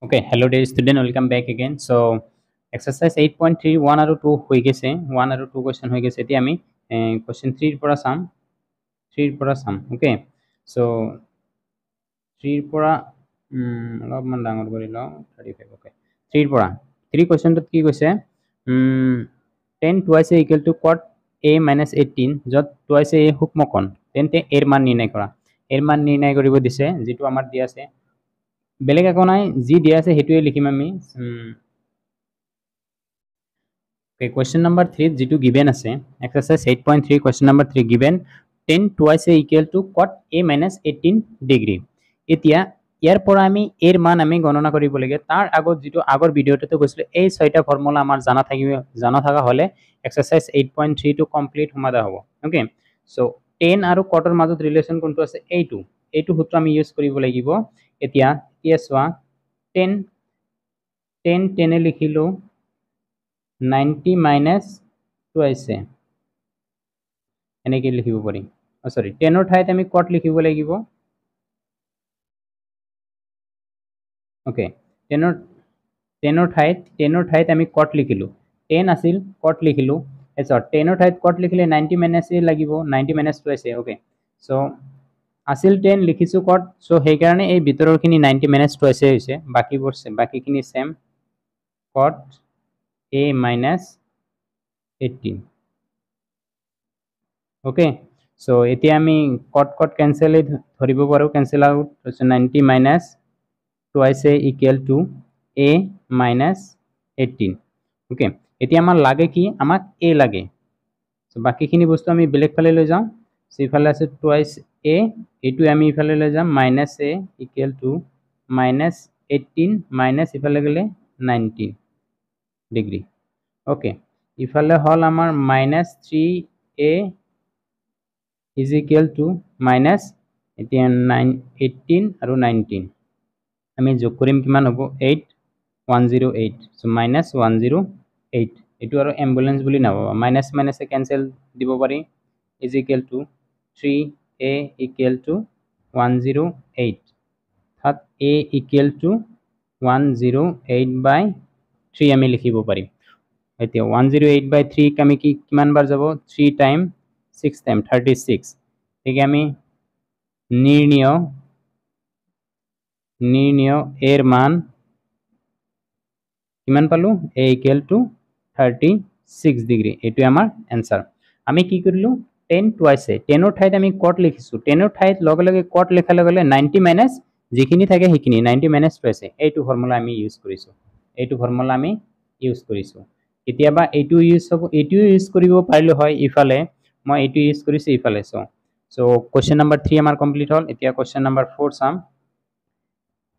Okay, hello dear student, welcome back again. So exercise 8.3 1 আৰু 2 হৈ গৈছে 1 আৰু 2 question হৈ গৈছে এতিয়া আমি question 3 ৰ পৰা চাম okay so 3 ৰ পৰা অলপমান ডাঙৰ কৰি লওঁ 35 okay 3 ৰ পৰা 3 question ত কি কৈছে 10 twice a equal to cot a minus 18 যত twice a সূক্ষ্ম কোণ তেন্তে এর মান নির্ণয় করা এর মান নির্ণয় কৰিব দিছে যেটো আমাৰ দিয়া আছে বেলেগ একো নাই যি দিয়া আছে হেতুৱে লিখিম আমি question number 3 যেটো given আছে exercise 8.3 question number 3 given 10 twice a equal to cot a minus 18 degree এতিয়া ইয়াৰ পৰা আমি এৰ মান আমি গণনা কৰিব লাগে তাৰ আগত যেটো আগৰ ভিডিওতে কৈছিল এই ছয়টা ফৰ্মুলা আমাৰ জানা থাকা হলে exercise 8.3 to complete সমাধা হ'ব okay so 10 আৰু cot ৰ মাজত ৰিলেশন কোনটো আছে এইটো সূত্ৰ আমি ইউজ কৰিব লাগিব এতিয়া চোৱা 10 10 এ লিখিলো 90 minus twice এনেকৈ লিখিব পাৰি সৰি 10 ৰ ঠাইত আমি cot লিখিব লাগিব ওকে 10 ৰ ঠাইত আমি cot লিখিলো 10 আছিল cot লিখিলো এছৰ 10 ৰ ঠাইত cot লিখিলে 90 minus a লাগিব 90 minus twice ওকে সো আছিল 10 লিখিছো cot সো সেই কাৰণে এই ভিতৰৰখিনি 90 minus twice হৈছে বাকিখিনি same cot a minus 18 okay so এতিয়া আমি cot cancel ধৰিব পাৰো cancel out 90 minus twice a equal to a minus 18 okay এতিয়া আমাৰ লাগে কি আমাক a লাগে so বাকিখিনি বস্তু আমি বেলেগ ফালে লৈ যাম so ইফালে আছে twice a এটো আমি ইফালে লৈ যাম minus a equal to minus 18 minus ইফালে গলে 19 ডিগ্ৰী okay ইফালে হল আমাৰ minus 3a is equal to minus 18 আৰু 19 আমি যোগ কৰিম কিমান হ'ব 8 108 so minus 108 এটো আৰু এম্বুলেন্স বুলি নাও minus minus cancel দিব পাৰি is equal to 3a equal to 108 থাত a equal to 108 by 3 আমি লিখিব পাৰিম এতিয়া 108 by 3 আমি কি কিমান বাৰ যাব 3 টাইম 6 টাইম 36 ঠিক আমি নিৰ্ণয় এৰ মান কিমান পালো a equal to 36 ডিগ্ৰী এটো আমাৰ आंसर আমি কি কৰিলো 10 twice 10 ৰ ঠাইত আমি cot লিখিছো 10 ৰ ঠাইত লগে লগে cot লেখা লগে 90 minus যিখিনি থাকে সেইখিনি 90 minus twice এইটো ফর্মুলা আমি ইউজ কৰিছো কেতিয়াবা এইটো ইউজ কৰিব পাৰিলে হয় ইফালে মই এইটো ইউজ কৰিছো ইফালে so question number 3 আমাৰ কমপ্লিট হল এতিয়া question number 4 চাম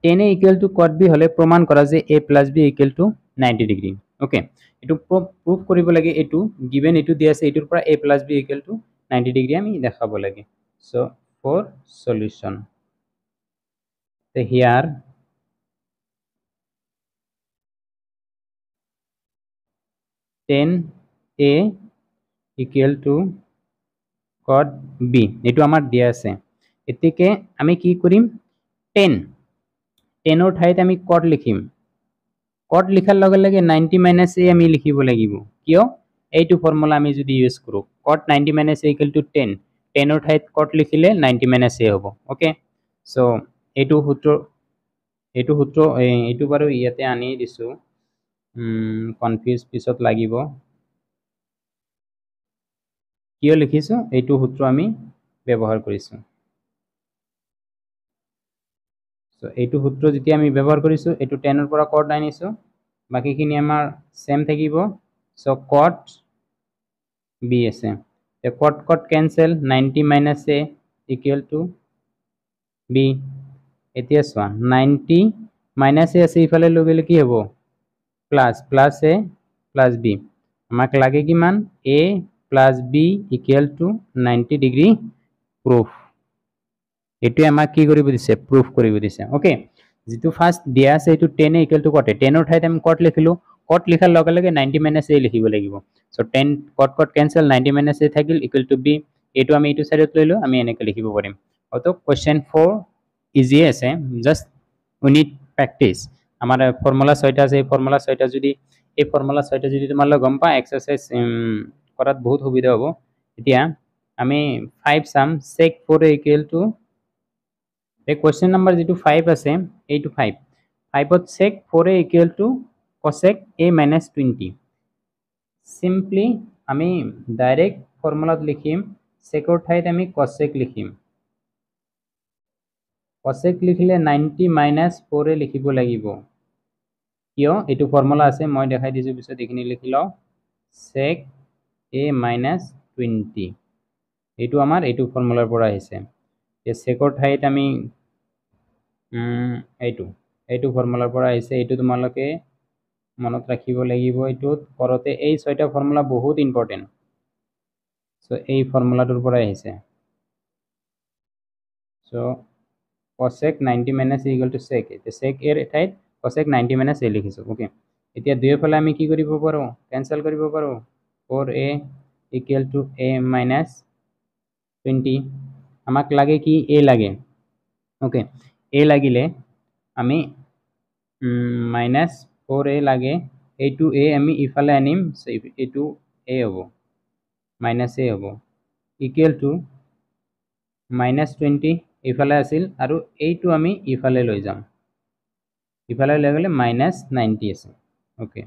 10 equal to cot b হলে প্রমাণ করা যে a plus b equal to 90 degree okay এটো প্রুফ কৰিব লাগে এটো given এটো দিয়া আছে এটোৰ পৰা a plus b equal to 90 degree আমি দেখাব লাগে so for solution so here 10a equal to cot b এটো আমাৰ দিয়া আছে এতিকে আমি কি কৰিম 10 ৰ ঠাইত আমি cot লিখিম cot লিখাৰ লগে লগে 90 minus a আমি লিখিব লাগিব কিয় এইটো ফর্মুলা আমি যদি ইউজ কৰো cot 90 minus a equal to 10 ৰ ঠাইত cot লিখিলে 90 minus a হ'ব ওকে সো এইটো সূত্ৰ এইটো বাৰু ইয়াতে আনি দিছো কনফিউজ পিছত লাগিব কিয় লিখিছো এইটো সূত্ৰ আমি ব্যৱহাৰ কৰিছো সো এইটো সূত্ৰ যেতিয়া আমি ব্যৱহাৰ কৰিছো এইটো 10 ৰ পৰা cot আনিছো বাকিখিনি আমাৰ সেম থাকিব সো cot b আছে তে cot cancel 90 minus a equal to b এতিয়া সোৱা 90 minus a আছে ইফালে লগেলে কি হ'ব plus a plus b আমাক লাগে কিমান a plus b equal to 90 degree proof এটো আমাক কি কৰিব দিছে proof কৰিব দিছে ওকে যেটো ফাৰ্স্ট দিয়া আছে এটো 10 equal to cot 10 ৰ ঠাইত আমি cot লিখিলো cot লিখাৰ লগে লগে 90 minus a লিখিব লাগিব so 10 cot cancel 90 minus a থাকিল equal to b এটো আমি এটো সাইডত লইলো আমি এনেকৈ লিখিব পাৰিম অতো question 4 ইজি আছে জাস্ট we need practice আমার ফর্মুলা 6টা আছে এই ফর্মুলা 6টা যদি তোমালোকে গম পা এক্সারসাইজ কৰাত বহুত সুবিধা হ'ব এতিয়া আমি 5 চাম sec 4a equal to এই কোয়েশ্চন নাম্বার যেটো 5 আছে এইটো 5 5ত sec 4a equal to cosec a minus 20 simply আমি ডাইরেক্ট ফর্মুলাত লিখিম secৰ ঠাইত আমি cosec লিখিম cosec লিখিলে 90 minus 4a লিখিব লাগিব কিয় এটো ফর্মুলা আছে মই দেখাই দিছো পিছত এখিনি লিখি লও sec a minus 20 এটো আমাৰ এটো ফৰ্মুলাৰ পৰা আহিছে এই secৰ ঠাইত আমি এইটো ফৰ্মুলাৰ পৰা আহিছে এইটো তোমালোকে মনত ৰাখিব লাগিব এইটো কৰতে এই 6টা ফৰ্মুলা বহুত ইম্পৰ্টেন্ট সো এই ফৰ্মুলাটোৰ পৰা আহিছে so cosec 90 minus a equal to sec the sec a ঠাইত cosec 90 minus a লিখিছো ওকে এতিয়া দুইফালে আমি কি কৰিব পাৰো ক্যান্সেল কৰিব পাৰো 4a equal to a minus 20 আমাক লাগে কি a লাগে ওকে a লাগিলে আমি minus 4a লাগে এইটো a আমি ইফালে আনিম সো এইটো a হ'ব minus a হ'ব equal to minus 20 ইফালে আছিল আৰু এইটো আমি ইফালে লৈ যাম ইফালে লৈ গলে minus 90 আছে ওকে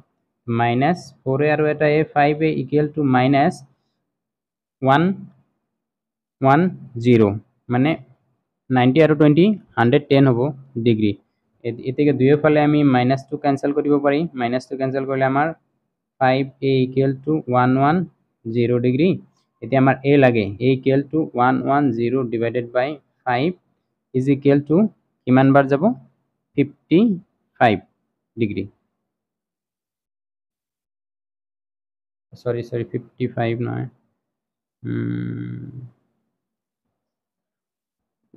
minus 4a আৰু এটা a 5a equal to minus 110 মানে 90 আৰু 20 110 হ'ব ডিগ্ৰী এতিকে দুইফালে আমি -2 ক্যান্সেল কৰিব পাৰি -2 ক্যান্সেল কৰিলে আমাৰ 5a equal to 110 ডিগ্ৰী এতিয়া আমাৰ a লাগে a equal to 110 divided by 5 is equal to কিমান বাৰ যাব 55 ডিগ্ৰী সরি 55 নহয়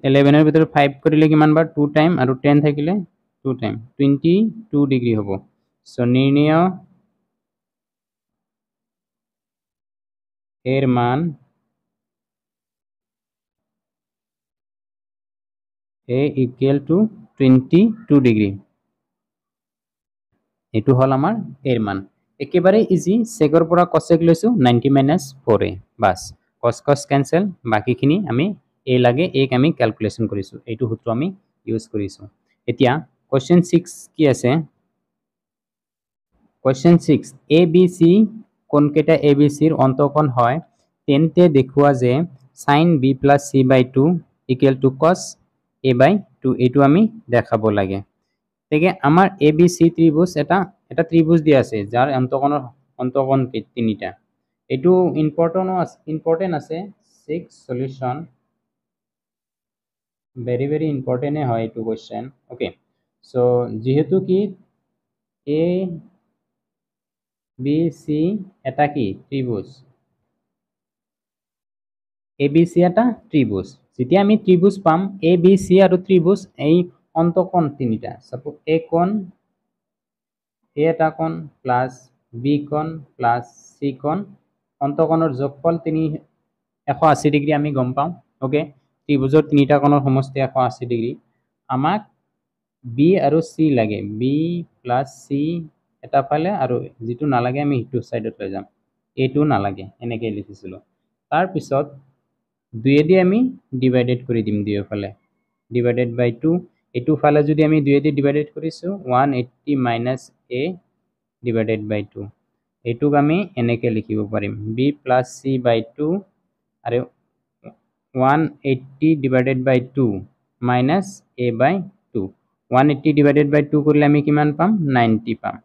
11 এর ভিতরে 5 করিলে কিমান বার 2 টাইম আর 10 থাকিলে 2 টাইম 22 ডিগ্রি হবো সো নির্ণয় এর মান a equal to 22 ডিগ্রি এটু হল আমার এর মান একেবারে ইজি সেকৰ পৰা cosec লৈছো 90 minus 4a বাস cos cos cancel বাকিখিনি আমি a লাগে a আমি ক্যালকুলেশন কৰিছো এইটো সূত্ৰ আমি ইউজ কৰিছো এতিয়া কোশ্চেন 6 কি আছে question 6 a b c কোনকেটা a b c এর অন্তঃকোণ হয় তেন্তে দেখুৱা যে sin b plus c by 2 equal to cos a by 2 এইটো আমি দেখাব লাগে থেকে আমার ABC ত্রিভুজ এটা ত্রিভুজ দিয়া আছে যার অন্তঃকোণ তিনিটা এটু ইম্পর্টেন্ট আছে 6 সলিউশন very important হয় এটু কোশ্চেন ওকে সো যেহেতু কি A B C এটা কি ত্রিভুজ ABC এটা ত্রিভুজ যেতিয়া আমি ত্রিভুজ পাম ABC আৰু ত্রিভুজ এই অন্তঃকোণ তিনিটা সাপোজ A কোণ A এটা কোণ প্লাস B কোণ প্লাস C কোণ অন্তঃকোণৰ যোগফল 180 ডিগ্ৰী আমি গম পাম ওকে ত্ৰিভুজৰ তিনিটা কোণৰ সমষ্টি 180 ডিগ্ৰী আমাক B আৰু C লাগে B plus C এটা ফালে আৰু যেটো নালাগে আমি হিটো সাইডত লৈ যাম এটো নালাগে এনেকৈ লিখিছিলো তাৰ পিছত দুইয়েদি আমি ডিভাইডেড কৰি দিম দুইফালে ডিভাইডেড বাই 2 এটো ফালে যদি আমি দুইয়েদি ডিভাইডেড কৰিছো 180 minus a divided by 2 এটুক আমি এনেকৈ লিখিব পাৰিম b plus c by 2 আৰু 180 divided by 2 minus a by 2 180 divided by 2 কৰিলে আমি কিমান পাম 90 পাম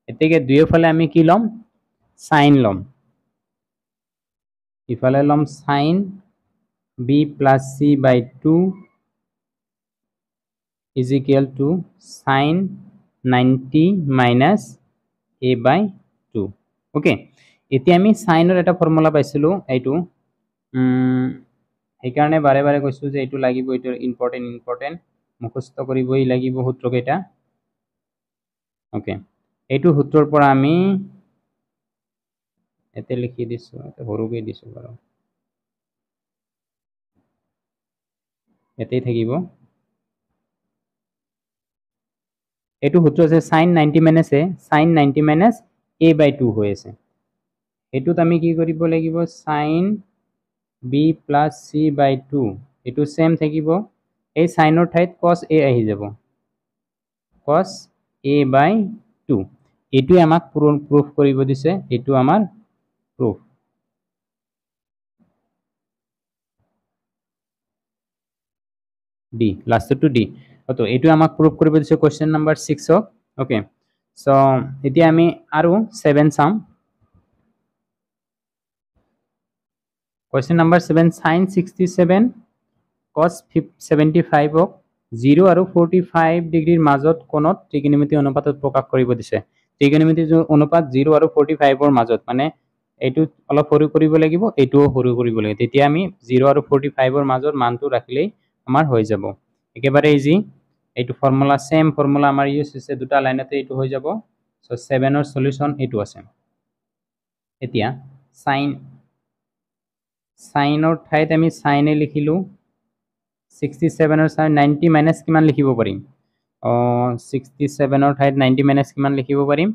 এতেকে দুইফালে আমি কি লম sin লম ইফালে লম sin b plus c by 2 is equal to sin 90 minus a by 2 okay এতিয়া আমি sin এর এটা ফর্মুলা পাইছিলো এইটো এই কারণে বারে বারে কৈছো যে এইটো লাগিব এইটো ইম্পর্টেন্ট মুখস্থ কৰিবই লাগিব সূত্ৰ কেইটা ওকে এইটো সূত্ৰৰ পৰা আমি এতে লিখি দিছো এতে হৰুকে দিছো বাৰু এতেই থাকিব এইটো সূত্র আছে sin 90 minus a, sin 90 minus a বাই 2 হৈ আছে। এইটোত আমি কি কৰিব লাগিব, sin b প্লাস c বাই 2 এইটো সেম থাকিব, এই সাইনৰ ঠাইত cos a আহি যাব, cos a বাই 2। এইটোৱে আমাক প্ৰুফ কৰিব দিছে, এইটো আমাৰ প্ৰুফ। D, লাষ্টটো D. তো এইটো আমাক প্ৰুফ কৰিব দিছে কোৱেশ্চন নাম্বাৰ 6। ওকে, সো এতিয়া আমি আৰু 7 চাম। Question number 7, sin 67 cos 75 ক 0 আৰু 45 ডিগ্ৰীৰ মাজত কোণত ত্ৰিকোণমিতি অনুপাতত প্ৰকাশ কৰিব দিছে। ত্ৰিকোণমিতি অনুপাত 0 আৰু 45 মাজত, মানে এইটো অলপ সৰু কৰিব লাগিব, এইটোও সৰু কৰিব লাগিব, তেতিয়া আমি 0 আৰু 45 মাজত মানটো ৰাখিলেই আমাৰ হৈ যাব। একেবাৰে ইজি, এইটো ফৰ্মুলা সেম ফৰ্মুলা আমাৰ ইউজ হৈছে, দুটা লাইনতে এইটো হৈ যাব। সো 7ৰ সলিউশন এইটো আছে। এতিয়া সাইনৰ ঠাইত আমি সাইনে লিখিলো, 67ৰ সাইন 90 মাইনাস কিমান লিখিব পাৰিম, 67ৰ ঠাইত 90 মাইনাস কিমান লিখিব পাৰিম,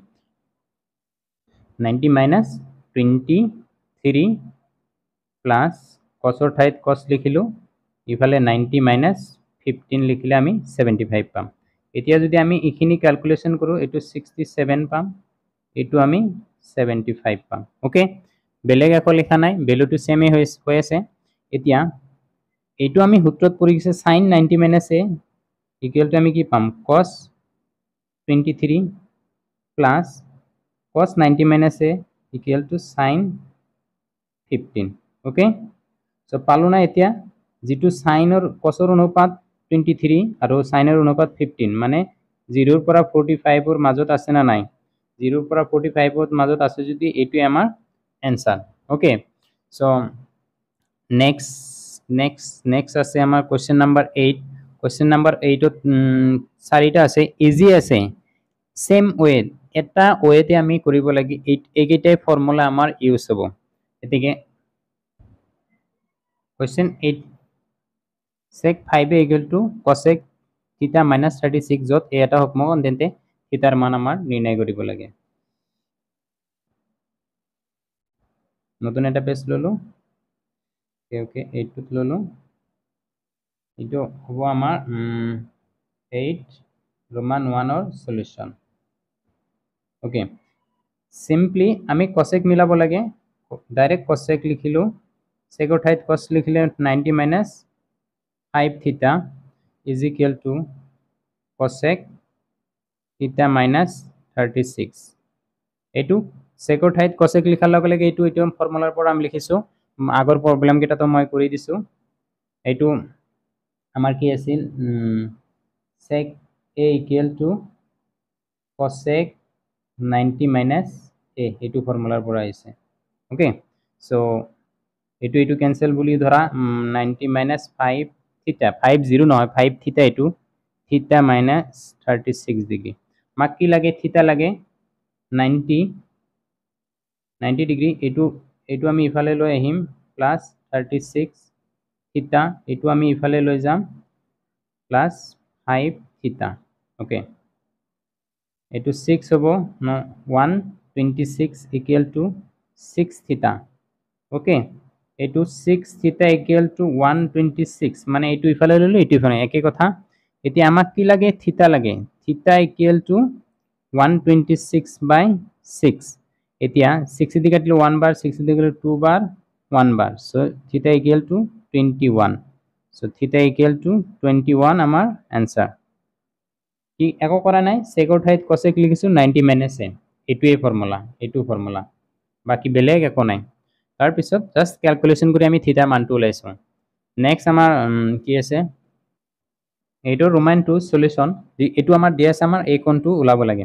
90 মাইনাস 23 প্লাস cosৰ ঠাইত cos লিখিলো, ইফালে 90 মাইনাস 15 লিখিলে আমি 75 পাম। এতিয়া যদি আমি এইখিনি ক্যালকুলেশন কৰো, এইটো 67 পাম, এইটো আমি 75 পাম। ওকে, বেলেগ একো লিখা নাই, ভ্যালুটো সেমে হৈ আছে। এতিয়া এইটো আমি সূত্ৰত পৰি গেছে sin 90 minus a equal to আমি কি পাম, cos 23 plus cos 90 minus a equal to sin 15। Okay, so পালো না এতিয়া, যেটো সাইনৰ cosৰ অনুপাত 23 আৰু সাইনৰ অনুপাত 15, মানে 0 ৰ পৰা 45 ৰ মাজত আছে না নাই, 0 ৰ পৰা 45 ৰ মাজত আছে যদি এইটোৱে আমাৰ এনসাৰ। ওকে, সো নেক্সট আছে আমাৰ কোয়েশ্চন নাম্বার 8। কোয়েশ্চন নাম্বার 8 ত 4টা আছে, ইজি আছে, সেম ওয়ে, এটা ওয়েতে আমি কৰিব লাগি, এইকেইটাই ফৰ্মুলা আমাৰ ইউজ হ'ব। এতিকে question 8, sec 5 equal to cosec theta minus 36, যত এ এটা সমকোণ তেন্তে থিটাৰ মান আমাৰ নিৰ্ণয় কৰিব লাগে। নতুন এটা পেজ ললো, ওকে এইটোত ললো, এইটো হ'ব আমাৰ 8 Roman 1ৰ সলিউশন। ওকে, সিম্পলি আমি cosec মিলাব লাগে, ডাইৰেক্ট cosec লিখিলো, secৰ ঠাইত cos লিখিলে 90 মাইনাস 5 থিটা is equal to cosec theta minus 36। এইটো secৰ ঠাইত cosec লিখাৰ লগে লগে এইটো ফৰ্মুলাৰ পৰা আমি লিখিছো, আগৰ প্ৰবলেম কেইটাতো মই কৰি দিছো। এইটো আমাৰ কি আছিল, sec a equal to cosec 90 minus a, এইটো ফৰ্মুলাৰ পৰা আহিছে। ওকে, সো এইটো ক্যান্সেল বুলি ধৰা, 90 মাইনাস 5 থিটা, 50 নহয় 5 থিটা, এইটো থিটা মাইনাস 36 ডিগ্ৰী। আমাক কি লাগে, থিটা লাগে 90 ডিগ্ৰী, এইটো আমি ইফালে লৈ আহিম, প্লাস 36 থিটা, এইটো আমি ইফালে লৈ যাম, প্লাস 5 থিটা। ওকে, এইটো 6 হ'ব, 126 ইকুয়াল টু 6 থিটা। ওকে, এইটো 6 থিটা ইকুয়াল টু 126, মানে এইটো ইফালে ললো, এইটো ইফালে, একে কথা। এতিয়া আমাক কি লাগে, থিটা লাগে, থিটা ইকুয়াল টু 126 বাই 6। এতিয়া 6 দি কাটিলে 1 বাৰ, 6 দি কাটিলে 2 বাৰ, 1 বাৰ, সো থিটা ইকুয়াল টু 21। সো থিটা ইকুয়াল টু 21 আমাৰ आंसर। কি একো কৰা নাই, সেকৰ ঠাইত cosec লিখিছো 90 মাইনাস a, এইটোৱে ফৰ্মুলা, এইটো ফৰ্মুলা, বাকি বেলেগ একো নাই। তাৰ পিছত জাস্ট ক্যালকুলেশন কৰি আমি থিটা মানটো ওলাইছো। নেক্সট আমাৰ কি আছে, এইটো Roman 2 সলিউশন, এইটো আমাৰ দিয়া আছে, আমাৰ এই কোণটো ওলাব লাগে।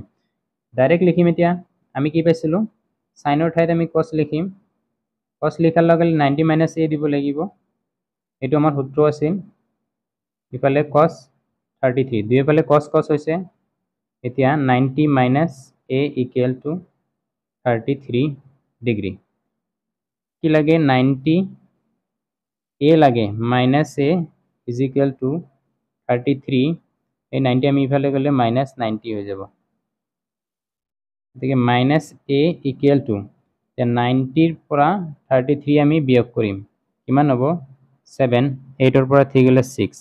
ডাইৰেক্ট লিখিম, এতিয়া আমি কি পাইছিলো, সাইনৰ ঠাইত আমি cos লিখিম, cos লিখাৰ লগে 90 মাইনাস a দিব লাগিব, এইটো আমাৰ সূত্ৰ আছিল। ইফালে cos 33, দুইফালে cos cos হৈছে, এতিয়া 90 minus a equal to 33 degree. কি লাগে, 90 a লাগে, minus a is equal to 33 এই 90 আমি ইফালে গ'লে মাইনাছ 90 হৈ যাব। গতিকে মাইনাছ এ ইকুৱেল টু 90ৰ পৰা 33 আমি বিয়োগ কৰিম, কিমান হ'ব 7, 8ৰ পৰা 3 গ'লে 6,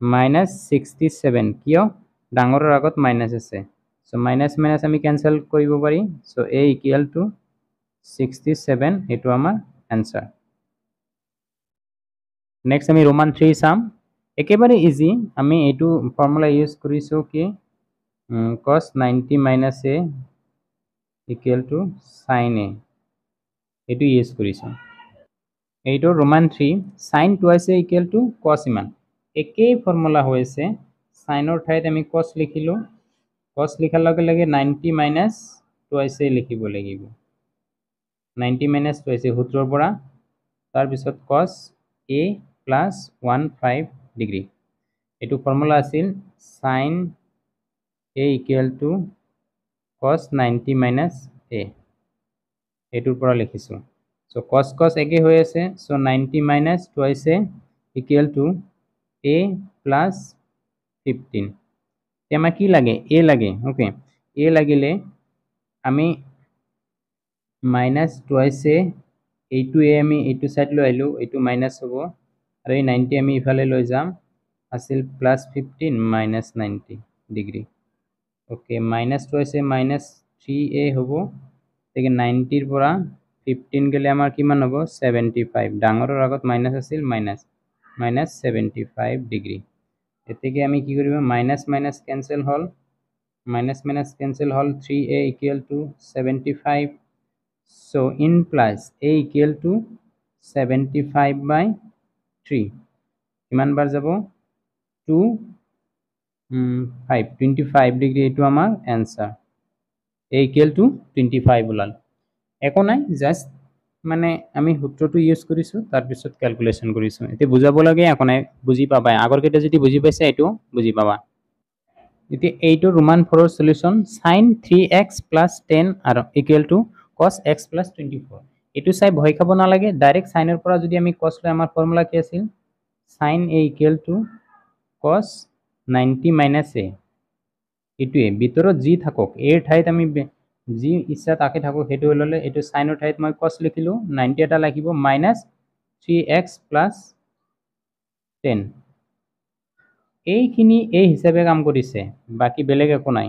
মাইনাছ 67, কিয় ডাঙৰৰ আগত মাইনাছ আছে, চ' মাইনাছ মাইনাছ আমি কেঞ্চেল কৰিব পাৰি, চ' এ ইকুৱেল টু 67, এইটো আমাৰ এনচাৰ। নেক্সট আমি ৰোমান 3 চাম, একেবাৰে ইজি, আমি এইটো ফৰ্মুলা ইউজ কৰিছোঁ কি cos 90 minus a equal to sin a, এইটো ইউজ কৰিছোঁ। এইটো Roman 3 sin twice a equal to cos ইমান, একেই ফৰ্মুলা হৈ আছে, চাইনৰ ঠাইত আমি cos লিখিলোঁ, cos লিখাৰ লগে লগে 90 মাইনাছ টুৱাইছ এ লিখিব লাগিব, 90 মাইনাছ টুৱাইছ এ সূত্ৰৰ পৰা, তাৰপিছত cos a প্লাছ 15 ডিগ্ৰী, এইটো ফৰ্মুলা আছিল sin a equal to cos 90 minus a, এইটোৰ পৰা লিখিছোঁ। চ' cos একে হৈ আছে, চ' 90 minus twice a equal to a plus 15, এতিয়া আমাক কি লাগে a লাগে, অ'কে a লাগিলে আমি মাইনাছ টুৱাইছ এ, এইটো a আমি এইটো ছাইড লৈ আহিলোঁ, এইটো মাইনাছ হ'ব, আৰু এই 90 আমি ইফালে লৈ যাম, আছিল plus 15 minus 90 degree, okay minus twice এ মাইনাছ 3a হ'ব, গতিকে 90ৰ পৰা 15 গ'লে আমাৰ কিমান হ'ব 75, ডাঙৰৰ আগত মাইনাছ আছিল, মাইনাছ 75 ডিগ্ৰী, গতিকে আমি কি কৰিব মাইনাছ মাইনাছ কেঞ্চেল হ'ল, মাইনাছ মাইনাছ কেঞ্চেল হ'ল, 3a equal to 75, so in plus a equal to 75/3, কিমান বাৰ যাব 2 5, 25 ডিগ্ৰী, এইটো আমাৰ এনচাৰ, a equal to 25 ওলাল। একো নাই, জাষ্ট মানে আমি সূত্ৰটো ইউজ কৰিছোঁ, তাৰপিছত কেলকুলেশ্যন কৰিছোঁ, এতিয়া বুজাব লাগে একো নাই, বুজি পাবা, আগৰকেইটা যদি বুজি পাইছা এইটো বুজি পাবা। এতিয়া এইটো ৰোমান 4ৰ সলিউশ্যন, sin 3x প্লাছ 10 আৰু equal to cos x plus 24, এইটো চাই ভয় খাব নালাগে, ডাইৰেক্ট চাইনৰ পৰা যদি আমি cos লৈ, আমাৰ ফৰ্মুলা কি আছিল sin a equal to cos 90 minus a, এইটোৱে ভিতৰত যি থাকক, এৰ ঠাইত আমি যি ইচ্ছা তাকে থাকক, সেইটো ল'লে এইটো চাইনৰ ঠাইত মই cos লিখিলোঁ, 90 এটা লাগিব, মাইনাছ 3x প্লাছ 10, এইখিনি এই হিচাপে কাম কৰিছে, বাকী বেলেগ একো নাই,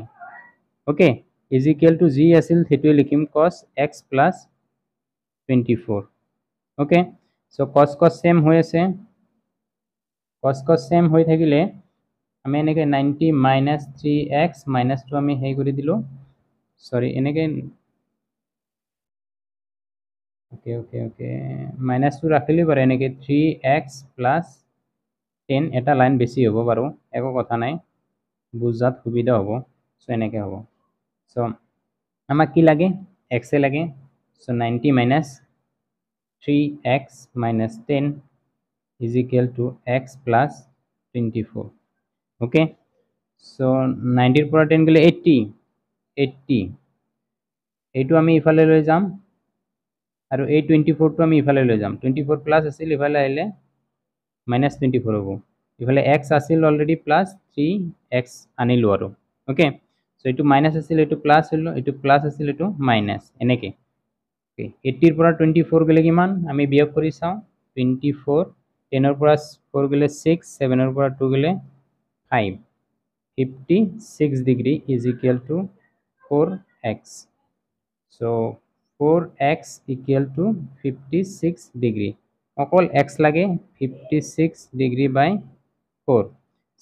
অ'কে ইজ ইকুৱেল টু যি আছিল সেইটোৱে লিখিম, cos x প্লাছ 24, অ'কে চ' cos চেম হৈ আছে, cos চেম হৈ থাকিলে আমি এনেকৈ 90 মাইনাছ 3x মাইনাছটো আমি হেৰি কৰি দিলোঁ, চৰি এনেকৈ অ'কে মাইনাছটো ৰাখিলেই পাৰে, এনেকৈ 3x প্লাছ 10, এটা লাইন বেছি হ'ব বাৰু, একো কথা নাই, বুজাত সুবিধা হ'ব, চ' এনেকৈ হ'ব, চ' আমাক কি লাগে এক্সে লাগে, so' 90 minus 3x minus 10 is equal to x plus 24, okay so' 90ৰ পৰা 10 গ'লে 80, এইটো আমি ইফালে লৈ যাম, আৰু এই 24টো আমি ইফালে লৈ যাম, 24 প্লাছ আছিল, ইফালে আহিলে মাইনাছ 24 হ'ব, ইফালে x আছিল অলৰেডি প্লাছ 3x আনিলোঁ আৰু, অ'কে চ' এইটো মাইনাছ আছিল, এইটো প্লাছ হ'লোঁ, এইটো প্লাছ আছিল, এইটো মাইনাছ, এনেকৈ 80ৰ পৰা 24 গ'লে কিমান আমি বিয়োগ কৰি চাওঁ, 24, 10ৰ পৰা 4 গ'লে 6, 7ৰ পৰা 2 গ'লে 5, 56 degree is equal two 4x, so' 4x equal to 56 degree, অকল x লাগে, 56 ডিগ্ৰী বাই 4,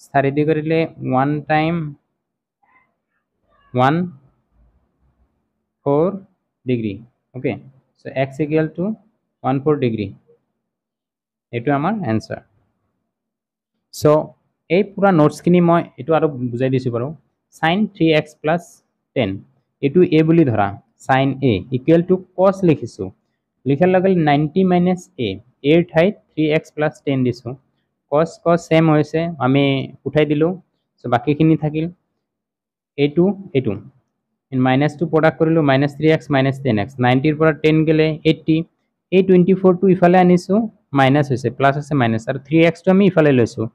4 দি কৰিলে 1 time 14 degree, okay so' x equal to 14 degree, এইটো আমাৰ এনচাৰ। চ' এই পুৰা নোটছখিনি মই এইটো আৰু বুজাই দিছোঁ বাৰু, sin 3x প্লাছ 10, এইটো a বুলি ধৰা, sin a equal to cos লিখিছোঁ, লিখাৰ লগে 90 মাইনাছ a, এৰ ঠাইত 3x প্লাছ 10 দিছোঁ, cos চেম হৈছে, আমি উঠাই দিলোঁ, চ' বাকীখিনি থাকিল, এইটো মাইনাছটো প্ৰডাক্ট কৰিলোঁ, মাইনাছ 3x মাইনাছ 10x, 90ৰ পৰা 10 গ'লে 80, এই 24টো ইফালে আনিছোঁ, মাইনাছ হৈছে, প্লাছ হৈছে মাইনাছ, আৰু 3xটো আমি ইফালে লৈছোঁ,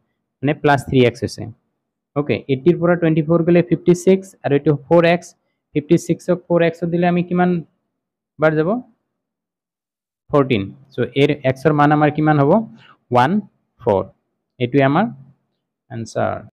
মানে প্লাছ 3x হৈছে, ওকে 80 ৰ পৰা 24 গ'লে 56 আৰু এইটো 4x 56ক 4x দিলে আমি কিমান বাৰ যাব 14 সো এৰ x এৰ মান আমাৰ কিমান হ'ব 14 এটুই আমাৰ आंसर